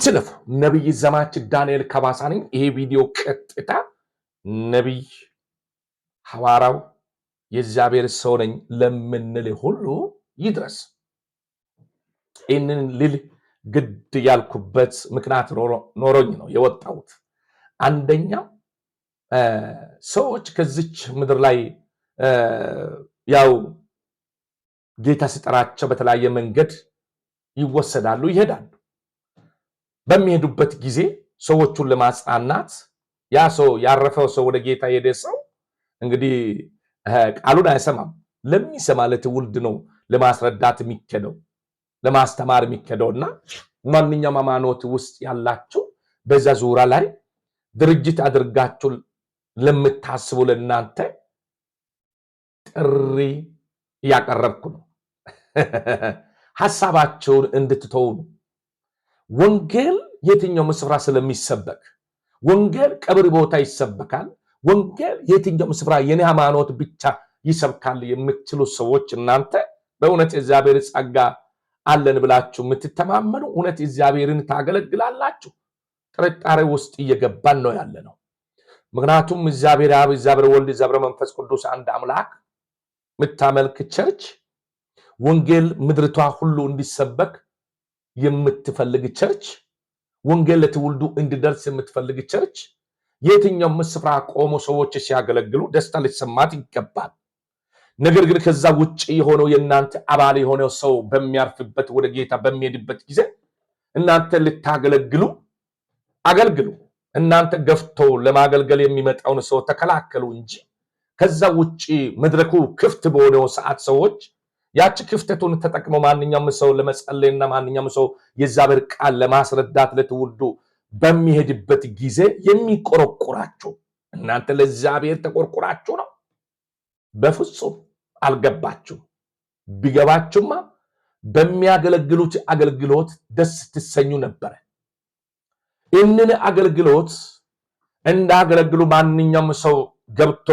አትለፉ። ነብይ ዘማች ዳንኤል ከባሳኒ ይሄ ቪዲዮ ቀጥታ ነብይ ሐዋራው የእግዚአብሔር ሰው ነኝ ለምንል ሁሉ ይድረስ። ይህንን ልል ግድ ያልኩበት ምክንያት ኖሮኝ ነው የወጣሁት። አንደኛ ሰዎች ከዚች ምድር ላይ ያው ጌታ ሲጠራቸው በተለያየ መንገድ ይወሰዳሉ፣ ይሄዳሉ። በሚሄዱበት ጊዜ ሰዎቹን ለማጽናናት ያ ሰው ያረፈው ሰው ወደ ጌታ የሄደ ሰው እንግዲህ ቃሉን አይሰማም። ለሚሰማ ለትውልድ ነው ለማስረዳት የሚከደው ለማስተማር የሚከደውና ማንኛውም ሃይማኖት ውስጥ ያላችሁ በዛ ዙሪያ ላይ ድርጅት አድርጋችሁ ለምታስቡ ለእናንተ ጥሪ እያቀረብኩ ነው። ሐሳባቸውን እንድትተው ነው። ወንጌል የትኛው ስፍራ ስለሚሰበክ ወንጌል ቀብር ቦታ ይሰበካል። ወንጌል የትኛው ስፍራ የኔ ሃይማኖት ብቻ ይሰብካል የምትሉ ሰዎች እናንተ በእውነት እግዚአብሔር ጸጋ አለን ብላችሁ የምትተማመኑ እውነት እግዚአብሔርን ታገለግላላችሁ። ጥርጣሬ ውስጥ እየገባን ነው ያለነው። ምክንያቱም እግዚአብሔር አብ፣ እግዚአብሔር ወልድ፣ እግዚአብሔር መንፈስ ቅዱስ አንድ አምላክ የምታመልክ ቸርች ወንጌል ምድርቷ ሁሉ እንዲሰበክ የምትፈልግ ቸርች ወንጌል ለትውልዱ እንዲደርስ የምትፈልግ ቸርች የትኛውም ስፍራ ቆሞ ሰዎች ሲያገለግሉ ደስታ ሊሰማት ይገባል። ነገር ግን ከዛ ውጪ የሆነው የእናንተ አባል የሆነው ሰው በሚያርፍበት ወደ ጌታ በሚሄድበት ጊዜ እናንተ ልታገለግሉ አገልግሉ። እናንተ ገፍቶ ለማገልገል የሚመጣውን ሰው ተከላከሉ እንጂ ከዛ ውጪ መድረኩ ክፍት በሆነው ሰዓት ሰዎች ያቺ ክፍተቱን ተጠቅመው ማንኛውም ሰው ለመጸለይና ማንኛውም ሰው የእግዚአብሔር ቃል ለማስረዳት ለትውልዱ በሚሄድበት ጊዜ የሚቆረቁራችሁ እናንተ ለእግዚአብሔር ተቆርቁራችሁ ነው። በፍጹም አልገባችሁ። ቢገባችሁማ በሚያገለግሉት አገልግሎት ደስ ትሰኙ ነበር። ይህንን አገልግሎት እንዳገለግሉ ማንኛውም ሰው ገብቶ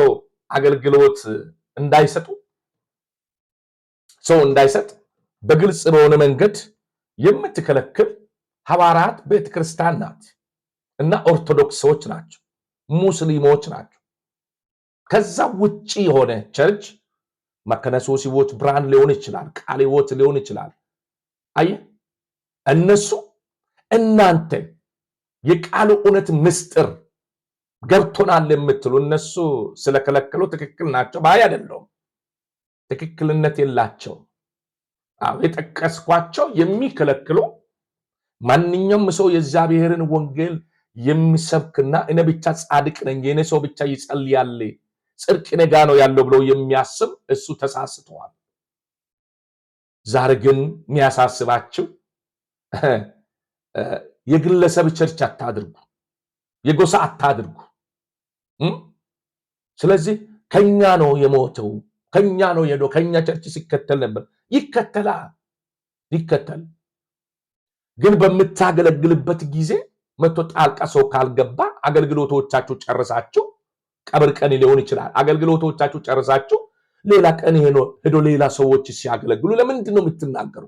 አገልግሎት እንዳይሰጡ ሰው እንዳይሰጥ በግልጽ በሆነ መንገድ የምትከለክል ሐዋርያት ቤተክርስቲያን ናት እና ኦርቶዶክሶች ናቸው፣ ሙስሊሞች ናቸው። ከዛ ውጪ የሆነ ቸርች መከነሶስ ሕይወት ብርሃን ሊሆን ይችላል፣ ቃለ ሕይወት ሊሆን ይችላል። አየ እነሱ እናንተ የቃሉ እውነት ምስጢር ገብቶናል የምትሉ እነሱ ስለከለከሉ ትክክል ናቸው ባይ አይደለም። ትክክልነት የላቸው። የጠቀስኳቸው የሚከለክሉ ማንኛውም ሰው የእግዚአብሔርን ወንጌል የሚሰብክና እኔ ብቻ ጻድቅ ነኝ የኔ ሰው ብቻ ይጸልያል ጽድቅ ነጋ ነው ያለው ብሎ የሚያስብ እሱ ተሳስተዋል። ዛሬ ግን የሚያሳስባችሁ የግለሰብ ቸርች አታድርጉ፣ የጎሳ አታድርጉ። ስለዚህ ከኛ ነው የሞተው ከኛ ነው የሄደው ከኛ ቸርች ሲከተል ነበር ይከተል። ግን በምታገለግልበት ጊዜ መቶ ጣልቃ ሰው ካልገባ አገልግሎቶቻችሁ ጨርሳችሁ ቀብር ቀን ሊሆን ይችላል። አገልግሎቶቻችሁ ጨርሳችሁ ሌላ ቀን ሄዶ ሌላ ሰዎች ሲያገለግሉ ለምንድን ነው የምትናገሩ?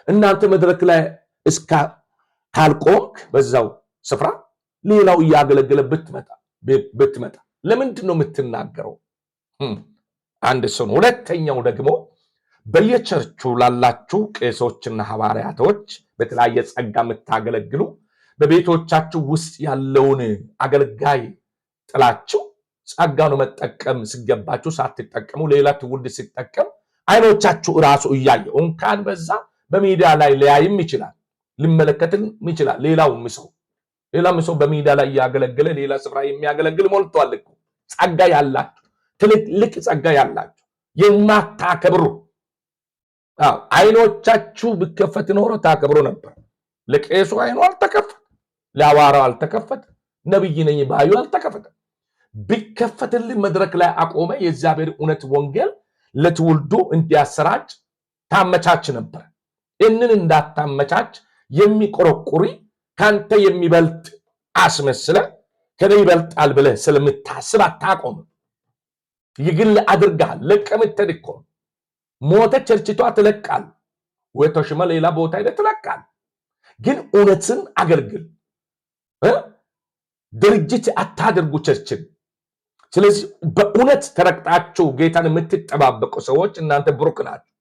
እናንተ መድረክ ላይ እስካ ካልቆምክ በዛው ስፍራ ሌላው እያገለገለ ብትመጣ ለምንድን ነው የምትናገረው? አንድ ሰው። ሁለተኛው ደግሞ በየቸርቹ ላላችሁ ቄሶችና ሐዋርያቶች በተለያየ ጸጋ የምታገለግሉ በቤቶቻችሁ ውስጥ ያለውን አገልጋይ ጥላችሁ ጸጋውን መጠቀም ሲገባችሁ ሳትጠቀሙ ሌላ ትውልድ ሲጠቀም አይኖቻችሁ ራሱ እያየ እንኳን በዛ በሚዲያ ላይ ሊያይም ይችላል ሊመለከትም ይችላል። ሌላው ሰው በሚዲያ ላይ ያገለገለ ሌላ ስፍራ የሚያገለግል ሞልቷል እኮ። ጸጋ ያላችሁ ትልቅ ጸጋ ያላችሁ የማታከብሩ አይኖቻችሁ ቢከፈት ኖሮ ታከብሩ ነበር። ለቄሱ አይኑ አልተከፈተ፣ ለሐዋርያው አልተከፈተ፣ ነብይ ነኝ ባዩ አልተከፈተ። ቢከፈትልህ መድረክ ላይ አቆመ የእግዚአብሔር እውነት ወንጌል ለትውልዱ እንዲያሰራጭ ታመቻች ነበር። እንን እንዳታመቻች የሚቆረቁሪ ካንተ የሚበልጥ አስመስለ ከኔ ይበልጣል ብለህ ስለምታስብ አታቆም። ይግል አድርጋል ለቀምተድ እኮ ሞተ ቸርችቷ ትለቃል ወይ ተሽመ ሌላ ቦታ ሄደ ትለቃል። ግን እውነትን አገልግል። ድርጅት አታድርጉ ቸርችን። ስለዚህ በእውነት ተረግጣችሁ ጌታን የምትጠባበቁ ሰዎች እናንተ ብሩክ ናችሁ።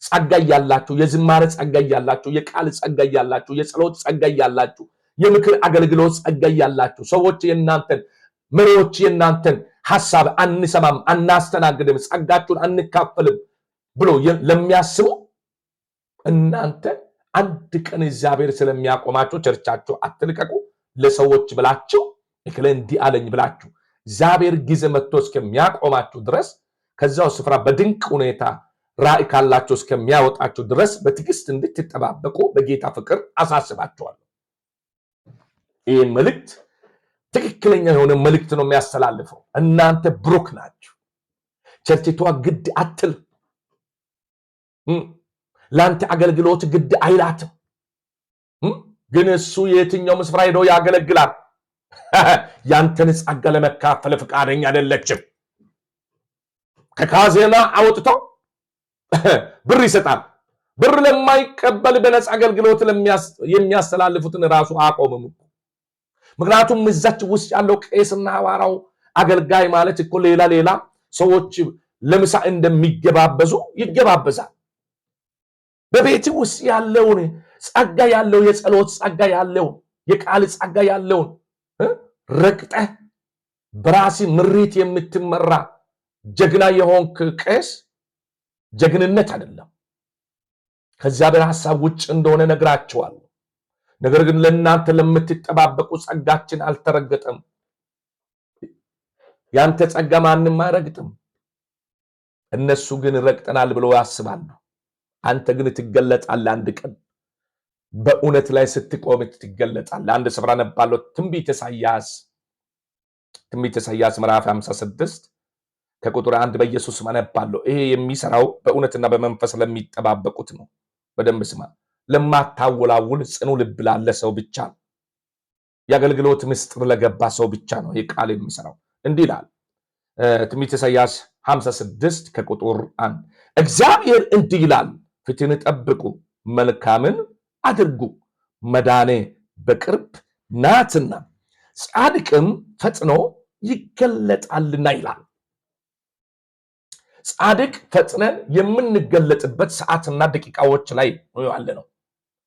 ጸጋ ያላችሁ፣ የዝማሬ ጸጋ ያላችሁ፣ የቃል ጸጋ ያላችሁ፣ የጸሎት ጸጋ ያላችሁ፣ የምክር አገልግሎት ጸጋ ያላችሁ ሰዎች የእናንተን መሪዎች የእናንተን ሐሳብ አንሰማም፣ አናስተናግድም፣ ጸጋችሁን አንካፈልም ብሎ ለሚያስቡ እናንተ አንድ ቀን እግዚአብሔር ስለሚያቆማችሁ ቸርቻችሁ አትልቀቁ። ለሰዎች ብላችሁ እክለ እንዲህ አለኝ ብላችሁ እግዚአብሔር ጊዜ መጥቶ እስከሚያቆማችሁ ድረስ ከዛው ስፍራ በድንቅ ሁኔታ ራእይ ካላችሁ እስከሚያወጣችሁ ድረስ በትዕግስት እንድትጠባበቁ በጌታ ፍቅር አሳስባችኋለሁ። ይህ መልእክት ትክክለኛ የሆነ መልእክት ነው የሚያስተላልፈው። እናንተ ብሩክ ናችሁ። ቸርችቷ ግድ አትል፣ ለአንተ አገልግሎት ግድ አይላትም። ግን እሱ የትኛውም ስፍራ ሄዶ ያገለግላል። ያንተን ጸጋ ለመካፈል ፈቃደኛ አይደለችም። ከካዜና አውጥቶ ብር ይሰጣል። ብር ለማይቀበል በነፃ አገልግሎት የሚያስተላልፉትን ራሱ አቆምም። ምክንያቱም እዛች ውስጥ ያለው ቄስና ሐዋርያው አገልጋይ ማለት እኮ ሌላ ሰዎች ለምሳ እንደሚገባበዙ ይገባበዛል። በቤት ውስጥ ያለውን ጸጋ ያለው የጸሎት ጸጋ ያለው የቃል ጸጋ ያለውን ረግጠህ በራሲ ምሪት የምትመራ ጀግና የሆንክ ቄስ ጀግንነት አይደለም፣ ከእግዚአብሔር ሐሳብ ውጭ እንደሆነ ነግራቸዋለሁ። ነገር ግን ለእናንተ ለምትጠባበቁ ጸጋችን አልተረገጠም። ያንተ ጸጋ ማንም አይረግጥም። እነሱ ግን ረግጠናል ብለው ያስባሉ። አንተ ግን ትገለጣለህ። አንድ ቀን በእውነት ላይ ስትቆም ትገለጣለህ። አንድ ስፍራ ነባለው ትንቢተ ኢሳይያስ ምዕራፍ 56 ከቁጥር 1 በኢየሱስ አነባለሁ። ይሄ የሚሰራው በእውነትና በመንፈስ ለሚጠባበቁት ነው። በደንብ ስማ። ለማታወላውል ጽኑ ልብ ላለ ሰው ብቻ ነው። የአገልግሎት ምስጢር ለገባ ሰው ብቻ ነው ይህ ቃል የሚሰራው። እንዲህ ይላል ትንቢተ ኢሳይያስ 56 ከቁጥር 1 እግዚአብሔር እንዲህ ይላል፣ ፊትን ጠብቁ፣ መልካምን አድርጉ፣ መዳኔ በቅርብ ናትና ጻድቅም ፈጥኖ ይገለጣልና ይላል። ጻድቅ ፈጥነን የምንገለጥበት ሰዓትና ደቂቃዎች ላይ ያለ ነው።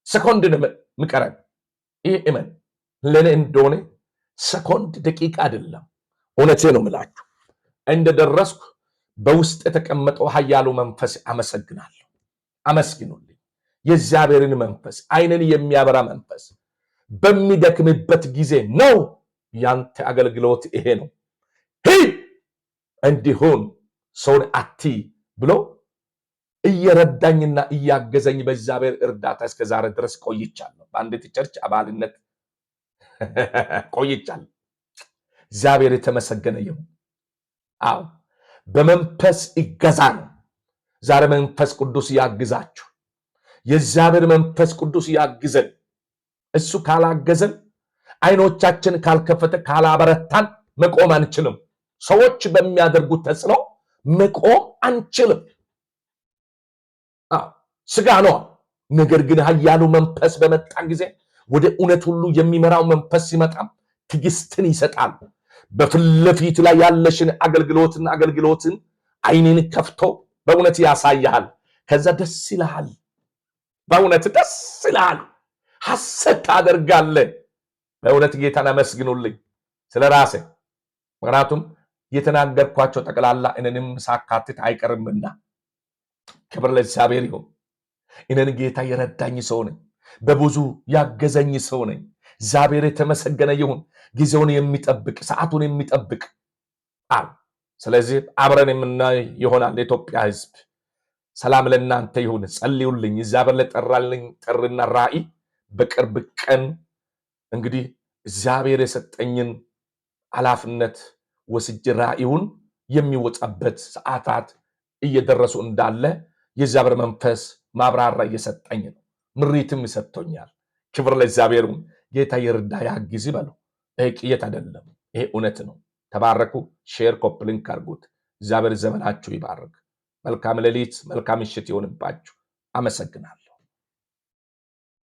ሰኮንድ ምቀረን ይህ እመን ለኔ እንደሆነ ሰኮንድ ደቂቃ አይደለም። እውነቴ ነው ምላችሁ። እንደደረስኩ በውስጥ የተቀመጠው ኃያሉ መንፈስ አመሰግናለሁ። አመስግኑልኝ። የእግዚአብሔርን መንፈስ አይንን የሚያበራ መንፈስ በሚደክምበት ጊዜ ነው ያንተ አገልግሎት ይሄ ነው። እንዲሁን ሰውን አቲ ብሎ እየረዳኝና እያገዘኝ በእግዚአብሔር እርዳታ እስከ ዛሬ ድረስ ቆይቻለሁ። በአንዲት ቸርች አባልነት ቆይቻለሁ። እግዚአብሔር የተመሰገነ ይሁን። አዎ በመንፈስ ይገዛ ነው። ዛሬ መንፈስ ቅዱስ ያግዛችሁ። የእግዚአብሔር መንፈስ ቅዱስ ያግዘን። እሱ ካላገዘን፣ አይኖቻችን ካልከፈተ፣ ካላበረታን መቆም አንችልም። ሰዎች በሚያደርጉት ተጽዕኖ መቆም አንችልም። ስጋ ነው። ነገር ግን ኃያሉ መንፈስ በመጣ ጊዜ ወደ እውነት ሁሉ የሚመራው መንፈስ ሲመጣም ትዕግስትን ይሰጣል። በፊት ለፊት ላይ ያለሽን አገልግሎትን አይንን ከፍቶ በእውነት ያሳያል። ከዛ ደስ ይልሃል። በእውነት ደስ ይልሃል። ሐሴት ታደርጋለህ። በእውነት ጌታን አመስግኑልኝ ስለ ራሴ። ምክንያቱም የተናገርኳቸው ጠቅላላ እኔንም ሳካትት አይቀርምና ክብር ለእግዚአብሔር ይሁን። እኔን ጌታ የረዳኝ ሰው ነኝ። በብዙ ያገዘኝ ሰው ነኝ። እግዚአብሔር የተመሰገነ ይሁን። ጊዜውን የሚጠብቅ ሰዓቱን የሚጠብቅ አል ስለዚህ አብረን የምናይ ይሆናል። የኢትዮጵያ ሕዝብ ሰላም ለእናንተ ይሁን። ጸልዩልኝ። እግዚአብሔር ለጠራልኝ ጥሪና ራእይ በቅርብ ቀን እንግዲህ እግዚአብሔር የሰጠኝን ኃላፊነት ወስጄ ራእዩን የሚወጣበት ሰዓታት እየደረሱ እንዳለ የእግዚአብሔር መንፈስ ማብራራ እየሰጠኝ ነው። ምሪትም ይሰጥቶኛል። ክብር ለእግዚአብሔር ይሁን። ጌታ ይርዳ ያግዝ ይበለው። ቅየት አይደለም፣ ይሄ እውነት ነው። ተባረኩ። ሼር ኮፒ ሊንክ አድርጉት። እግዚአብሔር ዘመናችሁ ይባርክ። መልካም ሌሊት፣ መልካም ምሽት ይሆንባችሁ። አመሰግናለሁ።